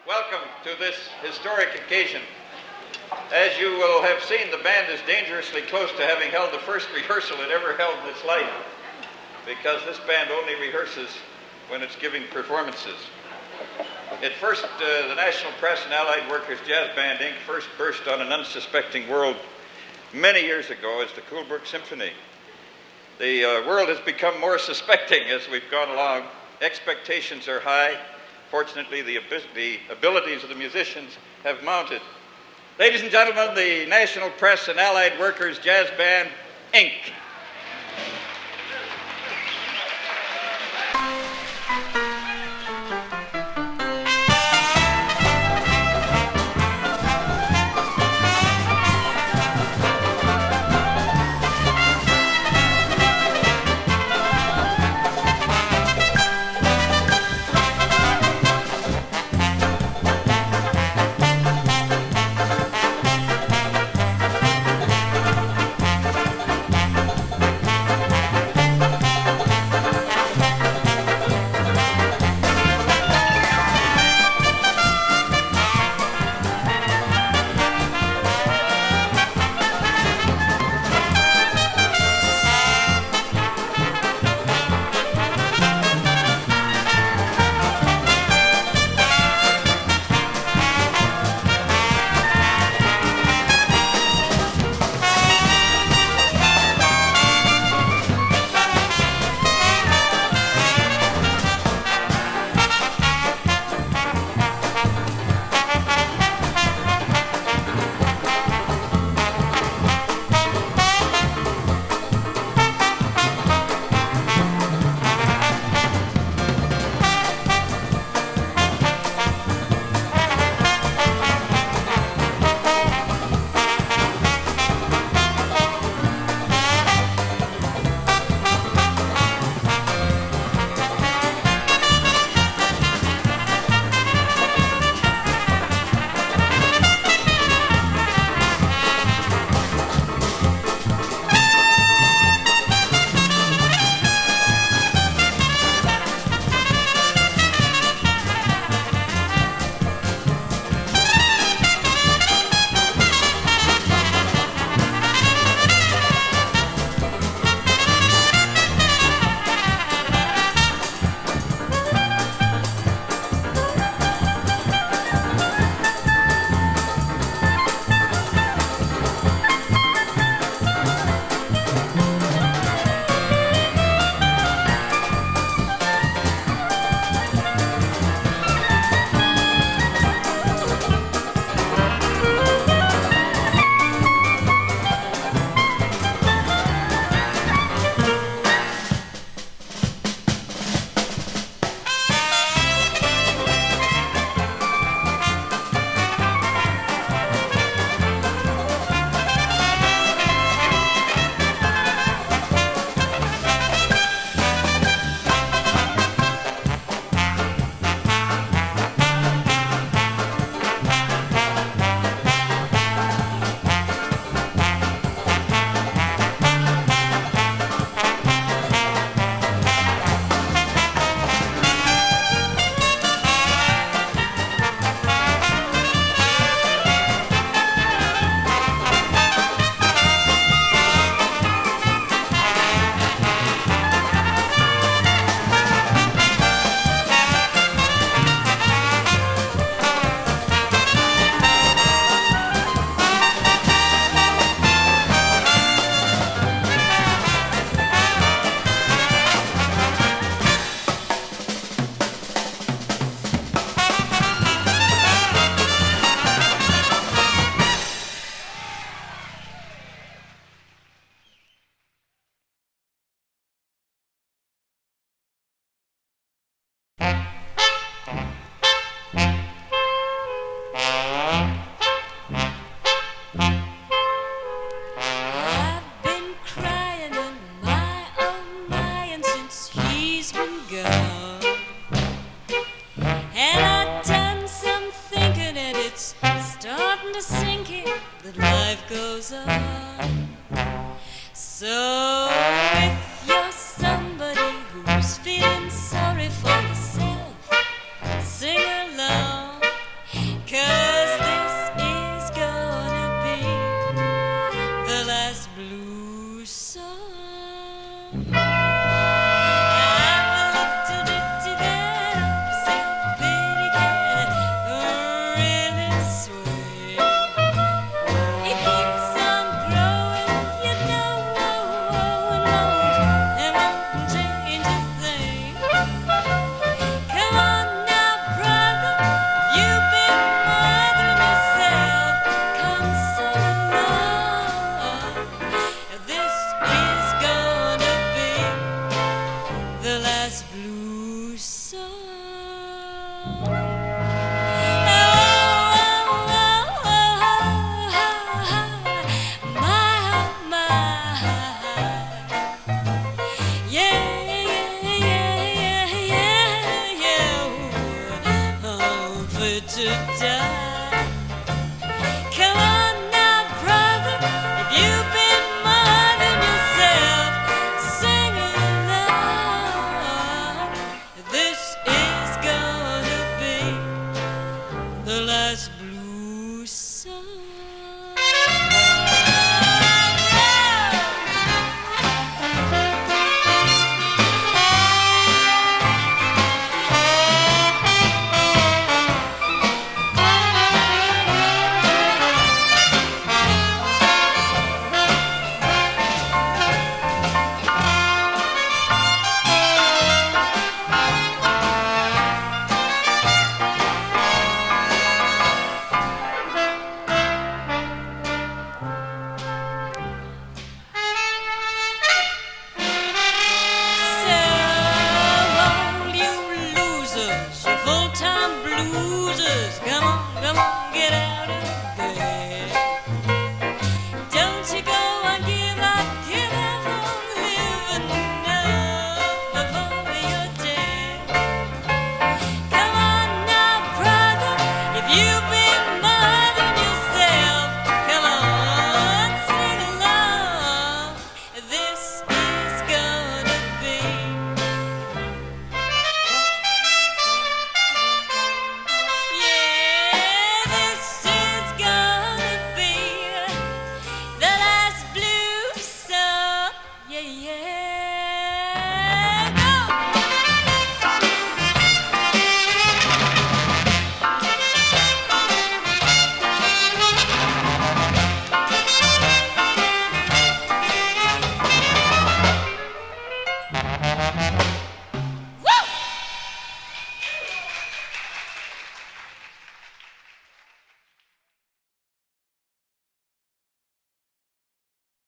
Welcome to this historic occasion. As you will have seen, the band is dangerously close to having held the first rehearsal it ever held in its life, because this band only rehearses when it's giving performances. At first, the National Press and Allied Workers Jazz Band, Inc. first burst on an unsuspecting world many years ago as the Coolbrook Symphony. The world has become more suspecting as we've gone along. Expectations are high. Fortunately, the abilities of the musicians have mounted. Ladies and gentlemen, the National Press and Allied Workers Jazz Band, Inc.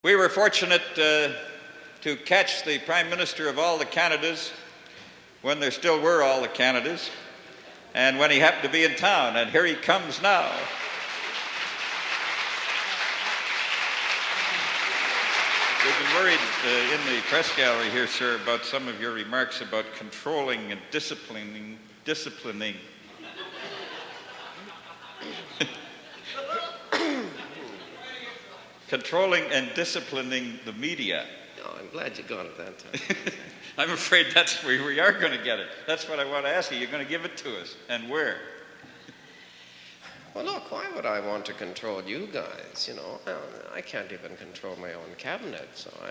We were fortunate to catch the Prime Minister of all the Canadas when there still were all the Canadas, and when he happened to be in town, and here he comes now. We've been worried in the press gallery here, sir, about some of your remarks about controlling and disciplining. Controlling and disciplining the media. Oh, I'm glad you got it that time. I'm afraid that's where we are going to get it. That's what I want to ask you. You're going to give it to us, and where? Well, look, why would I want to control you guys? You know, I can't even control my own cabinet, so I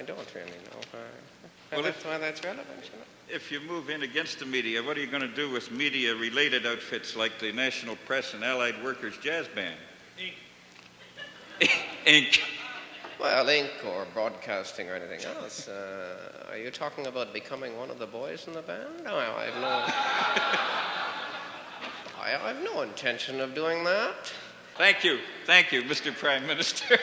don't really know why that's relevant. You know? If you move in against the media, what are you going to do with media-related outfits like the National Press and Allied Workers Jazz Band? Inc. Well, Inc. or broadcasting or anything else. Are you talking about becoming one of the boys in the band? No, I've no intention of doing that. Thank you, Mr. Prime Minister.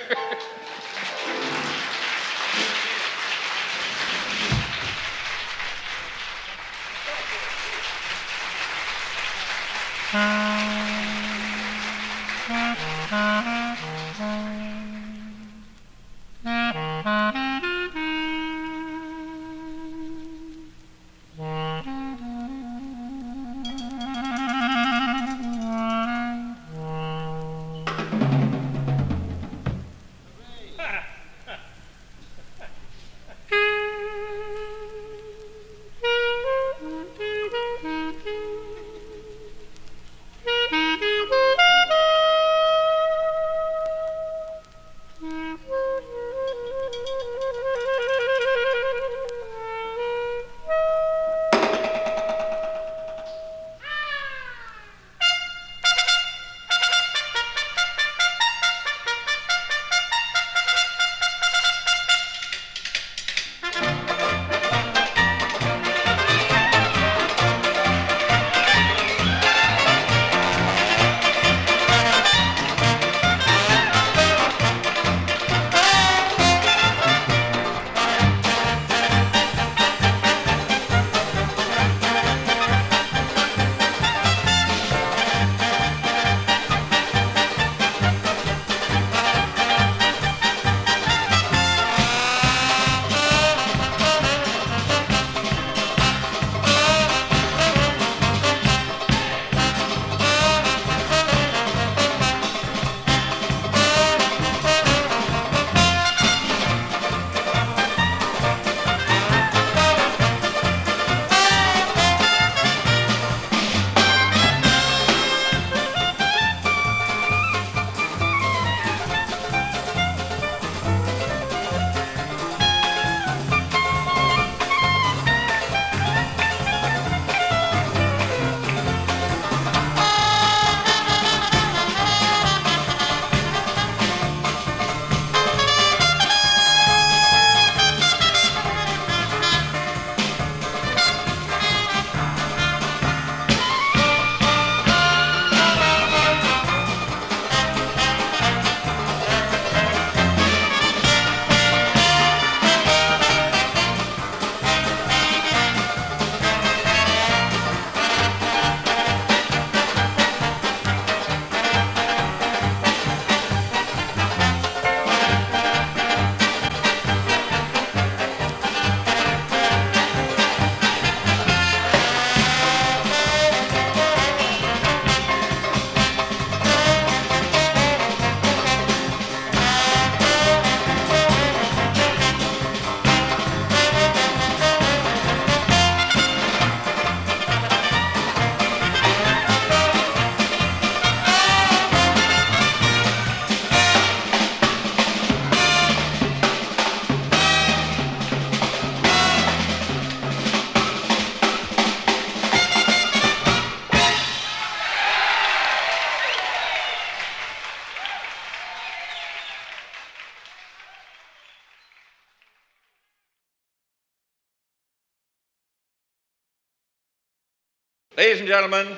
Ladies and gentlemen,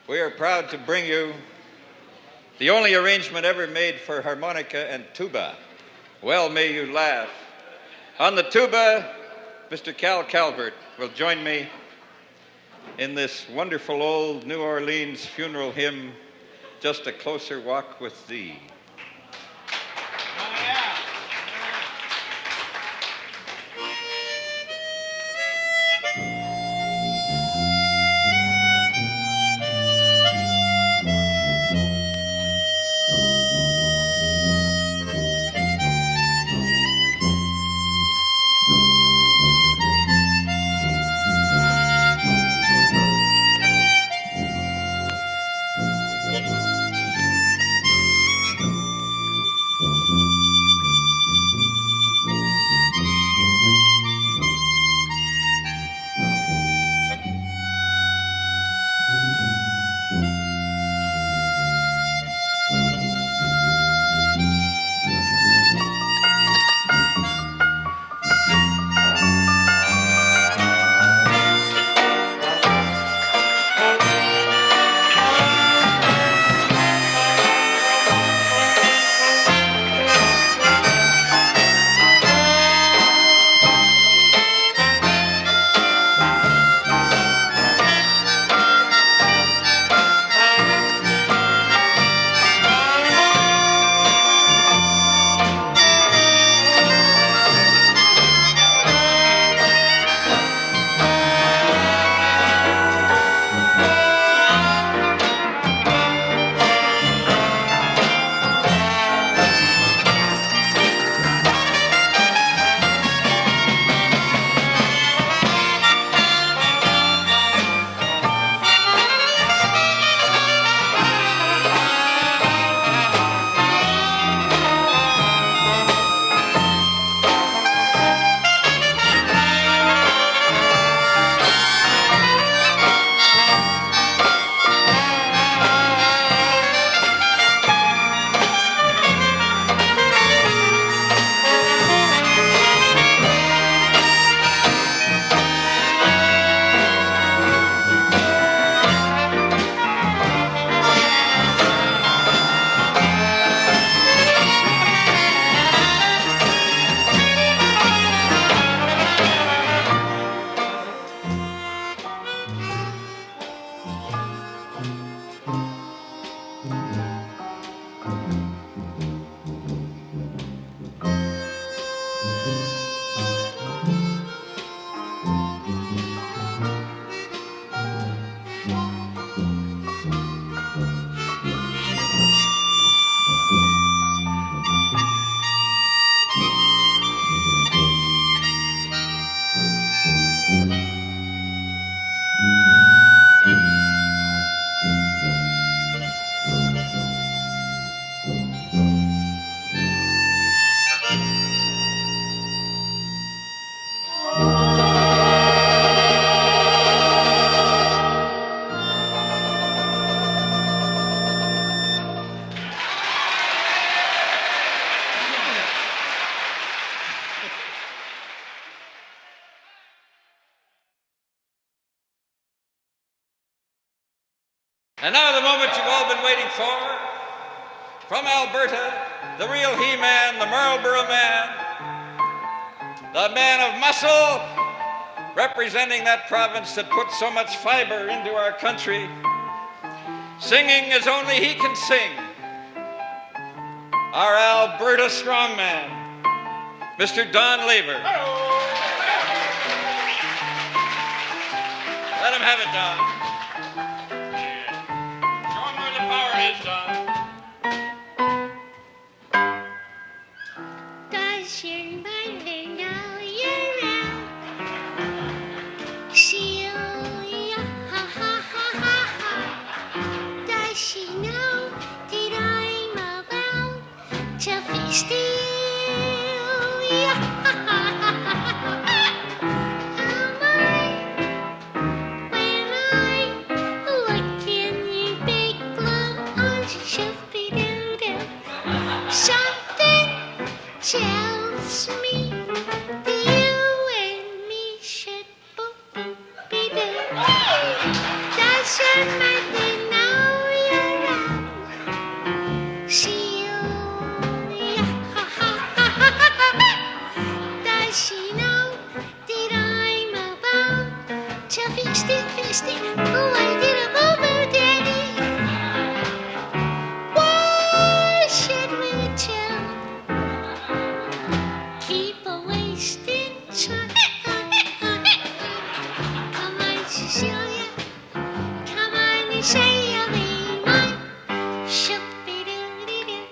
we are proud to bring you the only arrangement ever made for harmonica and tuba. Well, may you laugh. On the tuba, Mr. Cal Calvert will join me in this wonderful old New Orleans funeral hymn, Just a Closer Walk with Thee. And now the moment you've all been waiting for. From Alberta, the real he-man, the Marlborough man, the man of muscle, representing that province that puts so much fiber into our country, singing as only he can sing, our Alberta strongman, Mr. Don Lever. Let him have it, Don. Does your mother know you're out? She'll ha ha ha ha ha. Does she know that I'm about to be still? Ha ha ha ha ha. Am I when I Does she know that I'm about to feast it, oh, I did a boo-boo, Daddy. Why should we two keep a wasting time? Come on, Cecilia, come on and say you'll be mine. Shoop-be-doo-dee-doo.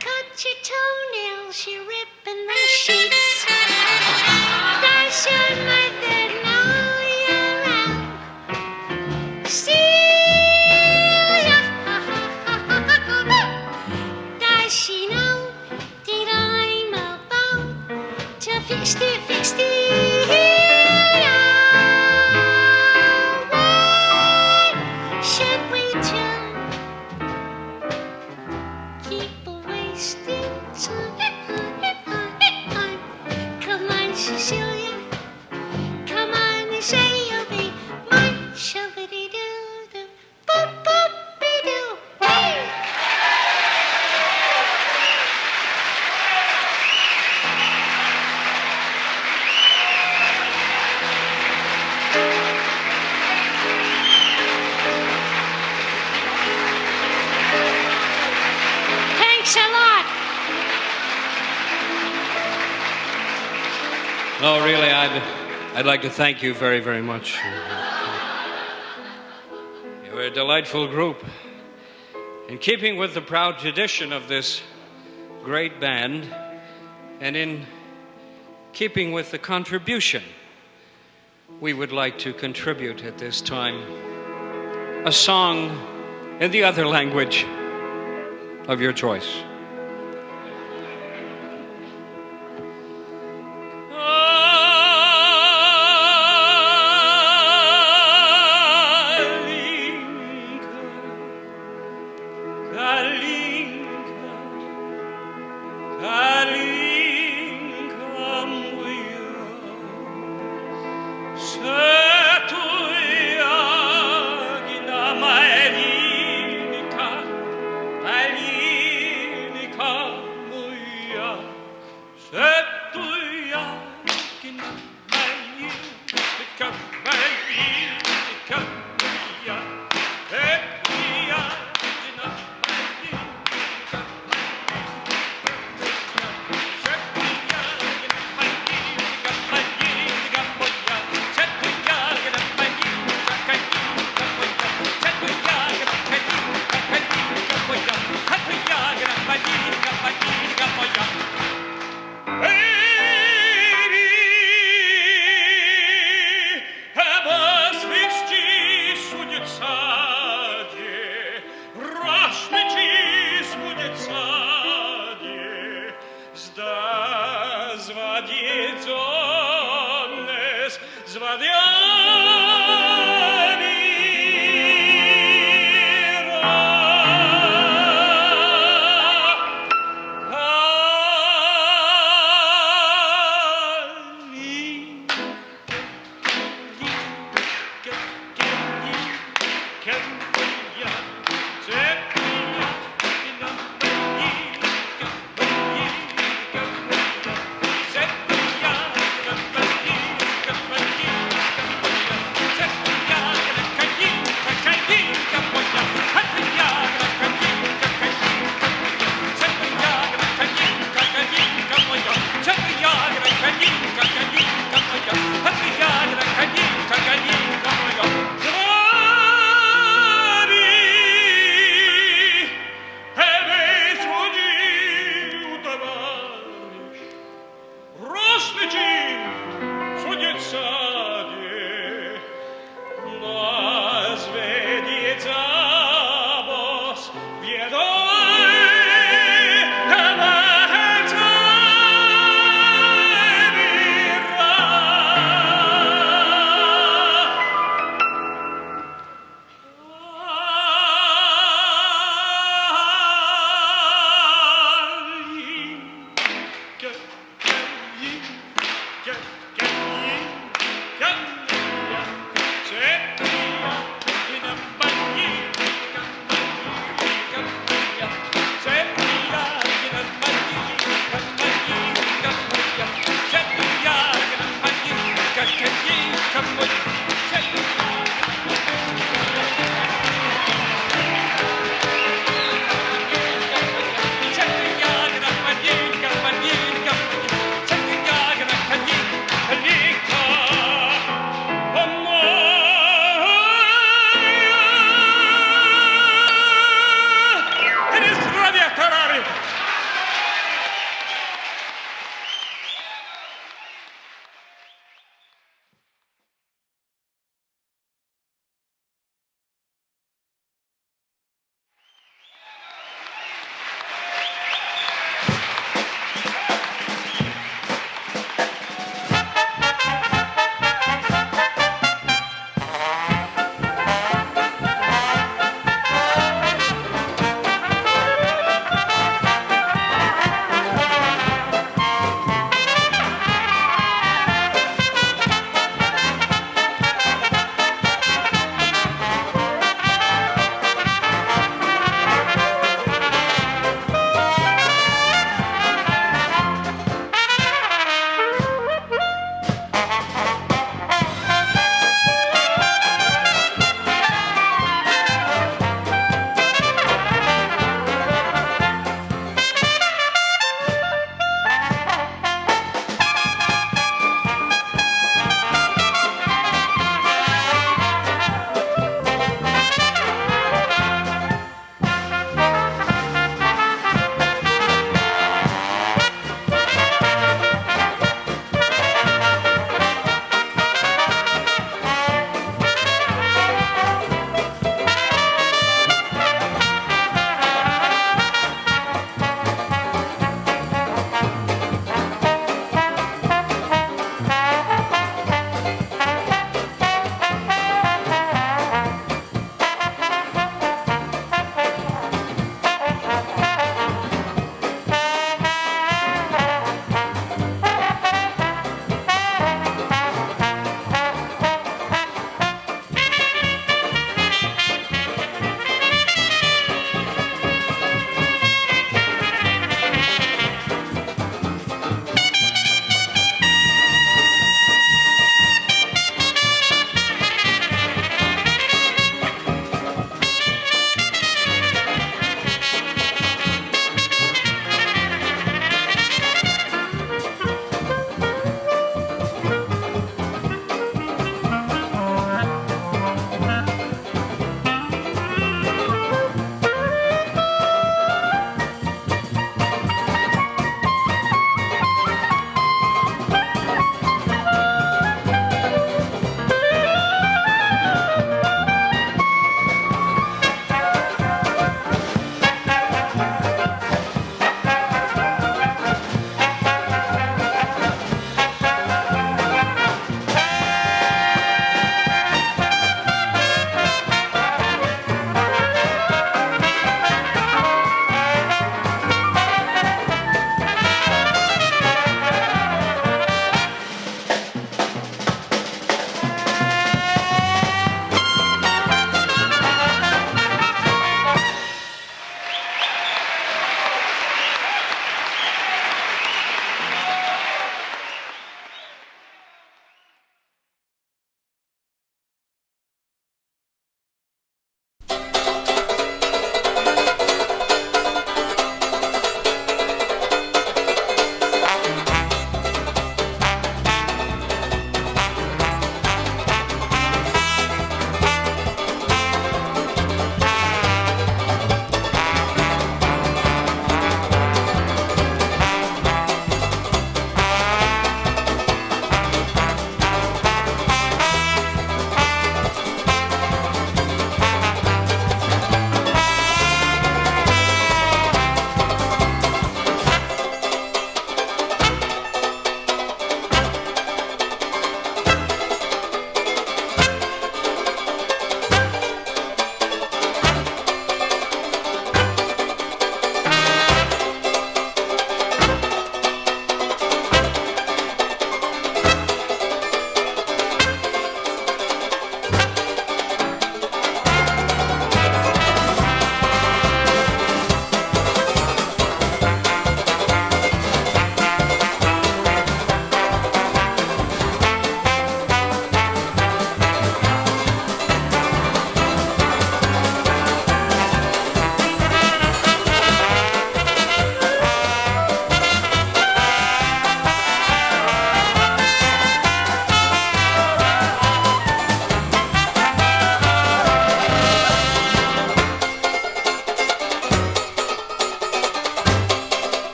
Cut your toenails, you're ripping the sheets. Does your mother know you're out? Celia, does she know that I'm about to fix it, Why should we two keep a wasting time? Come on, Cecilia, come on and say you'll be mine. Shovity-doo-doo, boop-boop-be-doo. Hey! Thanks a lot. No, really, I'd like to thank you very, very much. You were a delightful group. In keeping with the proud tradition of this great band, and in keeping with the contribution we would like to contribute at this time, a song in the other language of your choice.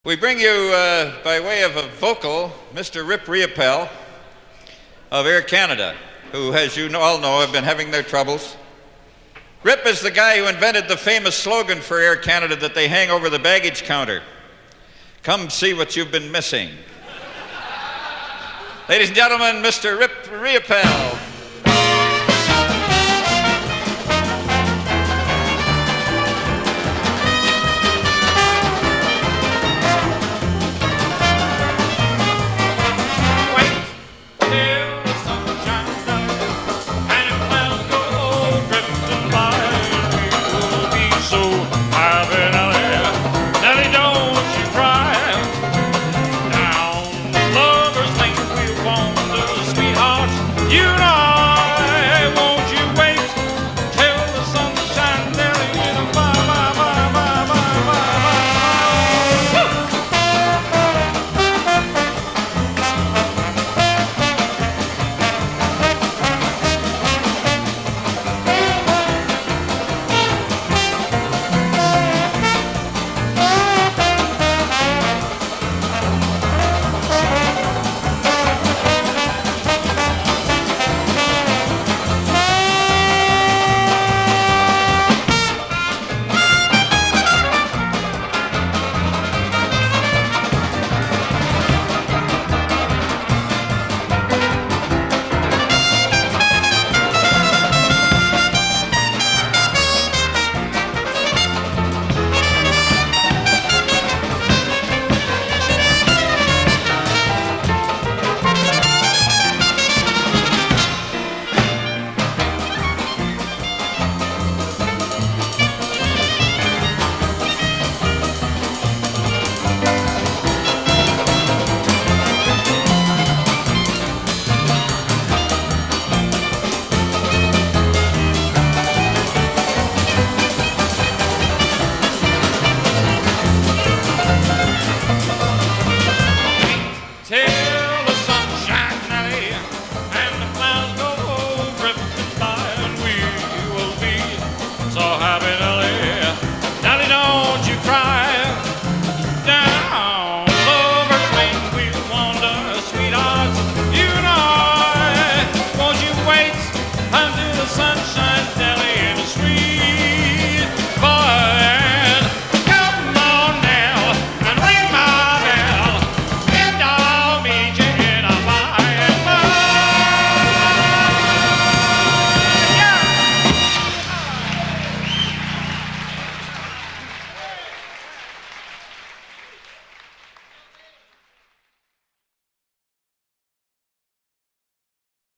We bring you, by way of a vocal, Mr. Rip Riopel of Air Canada, who, as you all know, have been having their troubles. Rip is the guy who invented the famous slogan for Air Canada that they hang over the baggage counter. Come see what you've been missing. Ladies and gentlemen, Mr. Rip Riopel.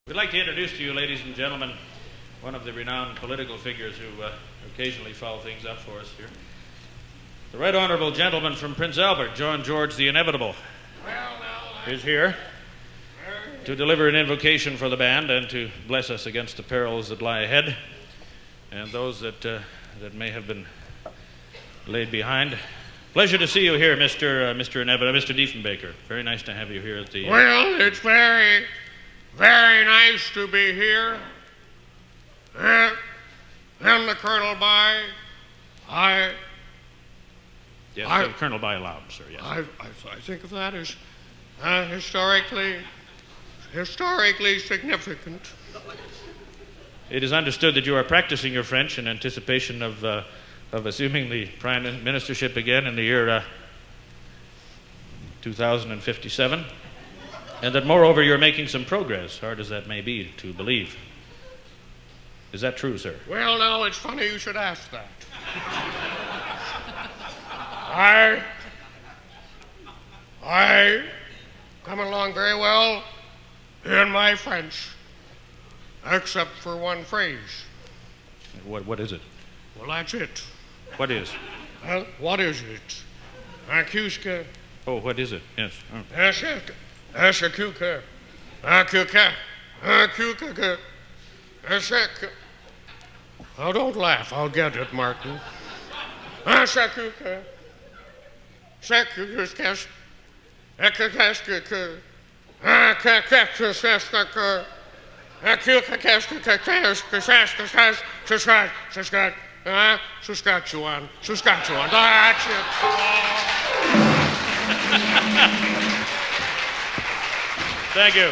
We'd like to introduce to you, ladies and gentlemen, one of the renowned political figures who occasionally follow things up for us here. The Right Honourable Gentleman from Prince Albert, John George the Inevitable, is here to deliver an invocation for the band and to bless us against the perils that lie ahead and those that may have been laid behind. Pleasure to see you here, Mr. Inevitable, Mr. Diefenbaker. Very nice to have you here at the... Well, it's very nice to be here. And the Colonel by, Yes, Colonel by allowed, sir, yes. I think of that as historically significant. It is understood that you are practicing your French in anticipation of assuming the prime ministership again in the year 2057, and that moreover you're making some progress, hard as that may be to believe. Is that true, sir? Well, now, it's funny you should ask that. I come along very well in my French, except for one phrase. What is it? Well, that's it. What is? Well, what is it? Accusque. Oh, what is it? Yes. Oh. Oh, don't laugh. I'll get it, Martin. Saskatchewan. That's it. Thank you.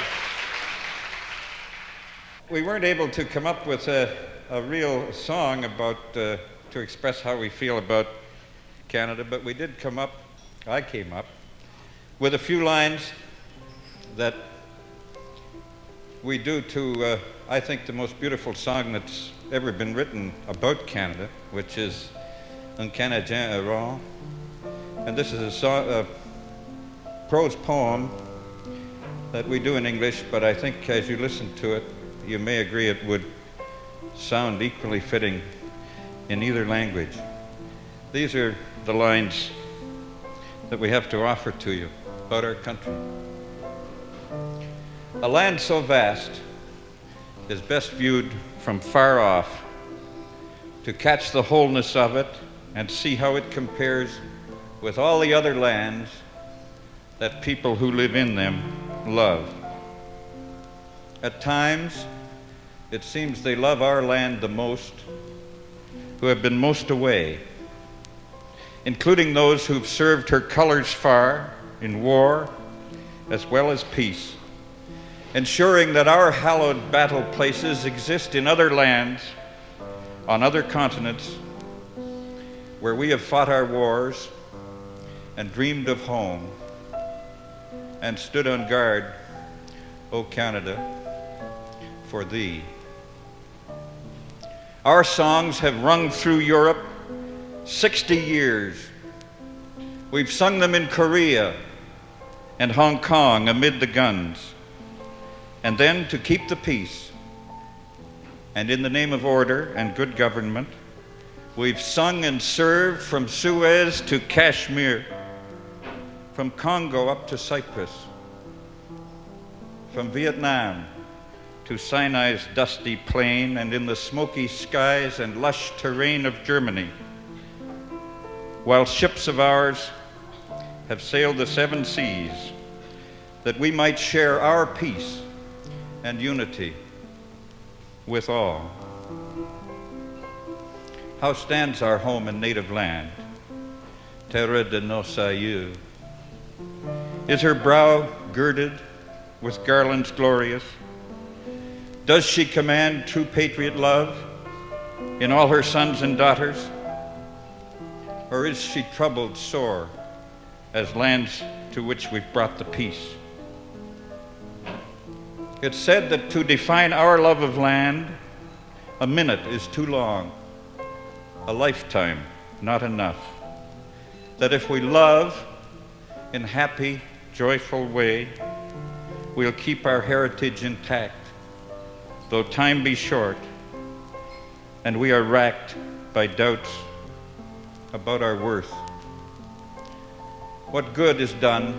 We weren't able to come up with a real song about to express how we feel about Canada, but we did come up, I came up, with a few lines that we do to, I think, the most beautiful song that's ever been written about Canada, which is Un Canadien errant. And this is a prose poem that we do in English, but I think as you listen to it, you may agree it would sound equally fitting in either language. These are the lines that we have to offer to you about our country. A land so vast is best viewed from far off, to catch the wholeness of it and see how it compares with all the other lands that people who live in them love. At times, it seems they love our land the most who have been most away, including those who've served her colors far in war as well as peace, ensuring that our hallowed battle places exist in other lands, on other continents, where we have fought our wars and dreamed of home and stood on guard, O Canada, for thee. Our songs have rung through Europe 60 years. We've sung them in Korea and Hong Kong amid the guns. And then, to keep the peace, and in the name of order and good government, we've sung and served from Suez to Kashmir, from Congo up to Cyprus, from Vietnam to Sinai's dusty plain, and in the smoky skies and lush terrain of Germany, while ships of ours have sailed the 7 seas, that we might share our peace and unity with all. How stands our home and native land, terre de nos aïeux? Is her brow girded with garlands glorious? Does she command true patriot love in all her sons and daughters? Or is she troubled sore as lands to which we've brought the peace? It's said that to define our love of land, a minute is too long, a lifetime not enough. That if we love in happy, joyful way, we'll keep our heritage intact, though time be short, and we are racked by doubts about our worth. What good is done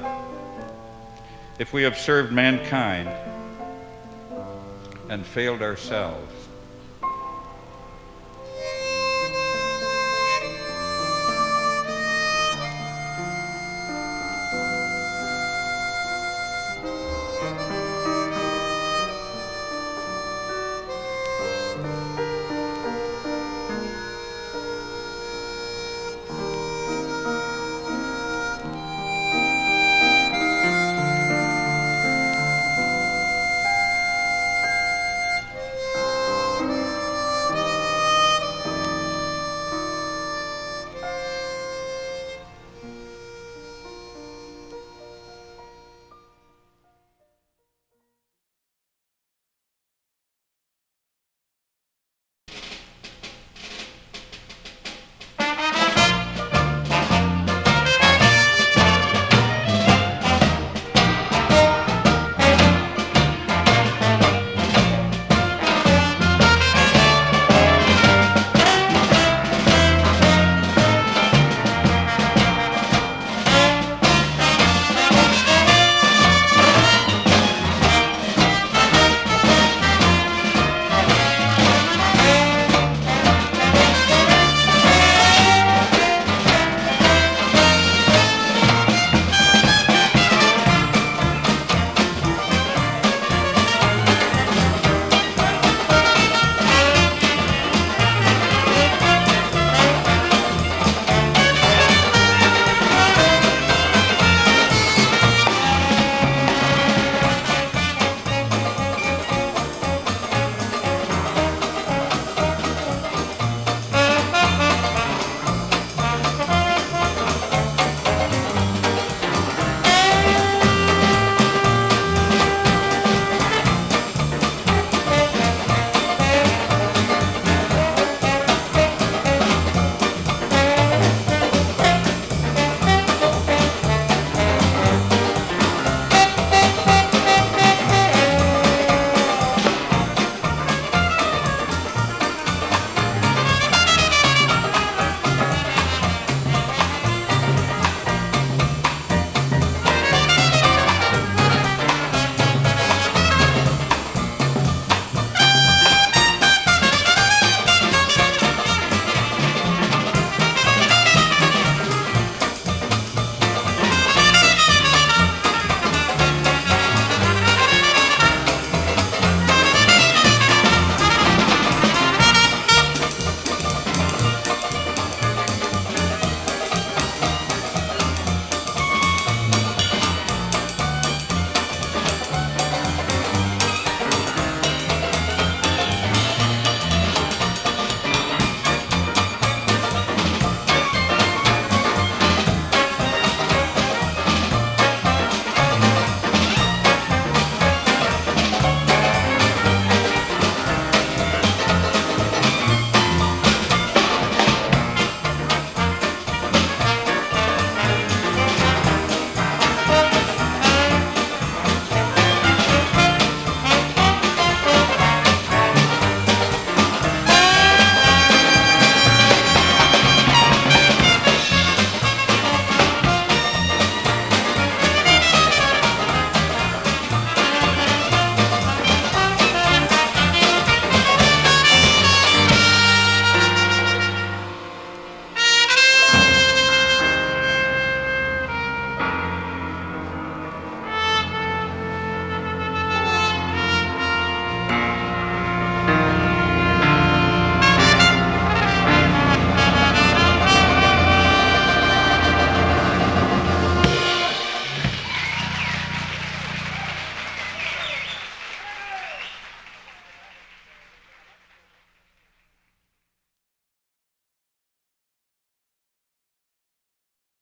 if we have served mankind and failed ourselves?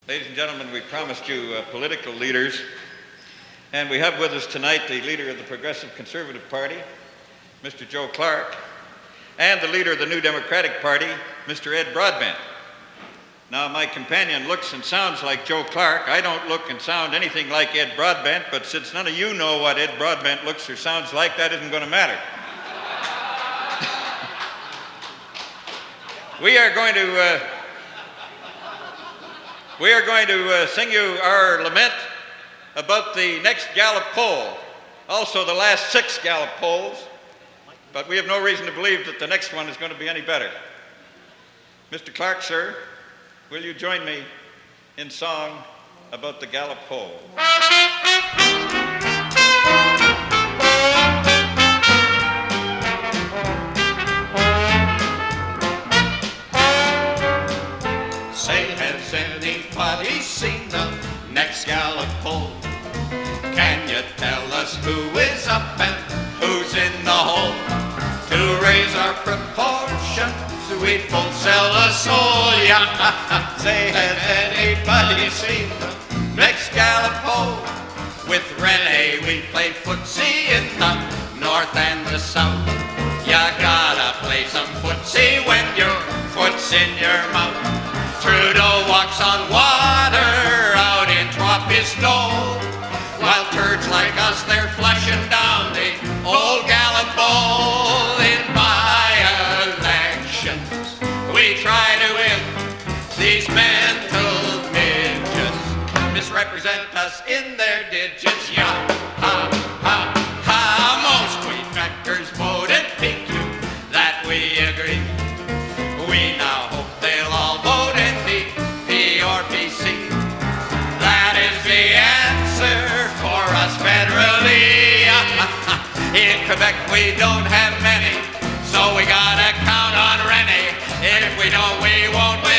Ladies and gentlemen, we promised you political leaders, and we have with us tonight the leader of the Progressive Conservative Party, Mr. Joe Clark, and the leader of the New Democratic Party, Mr. Ed Broadbent. Now, my companion looks and sounds like Joe Clark. I don't look and sound anything like Ed Broadbent, but since none of you know what Ed Broadbent looks or sounds like, that isn't going to matter. We are going to sing you our lament about the next Gallup poll, also the last 6 Gallup polls, but we have no reason to believe that the next one is going to be any better. Mr. Clark, sir, will you join me in song about the Gallup poll? Say, has anybody seen the next Gallup poll? Can you tell us who is up and who's in the hole? To raise our proportions, we'd full sell a soul, yeah. Say, has anybody seen the next Gallup poll? With Rene, we play footsie in the north and the south. You gotta play some footsie when your foot's in your mouth. Trudeau walks on water out in Trois-Pistoles, while turds like us, they're flushing down the old Gallup bowl. In by-elections, we try to win. These mental midgets misrepresent us in their digits. Yeah, ha, ha, ha. Most Quebecers voted PQ, that we agree. We now hope they'll all vote NDP or PC. That is the answer for us federally. In Quebec we don't have many, so we gotta count on Rene. If we don't, we won't win.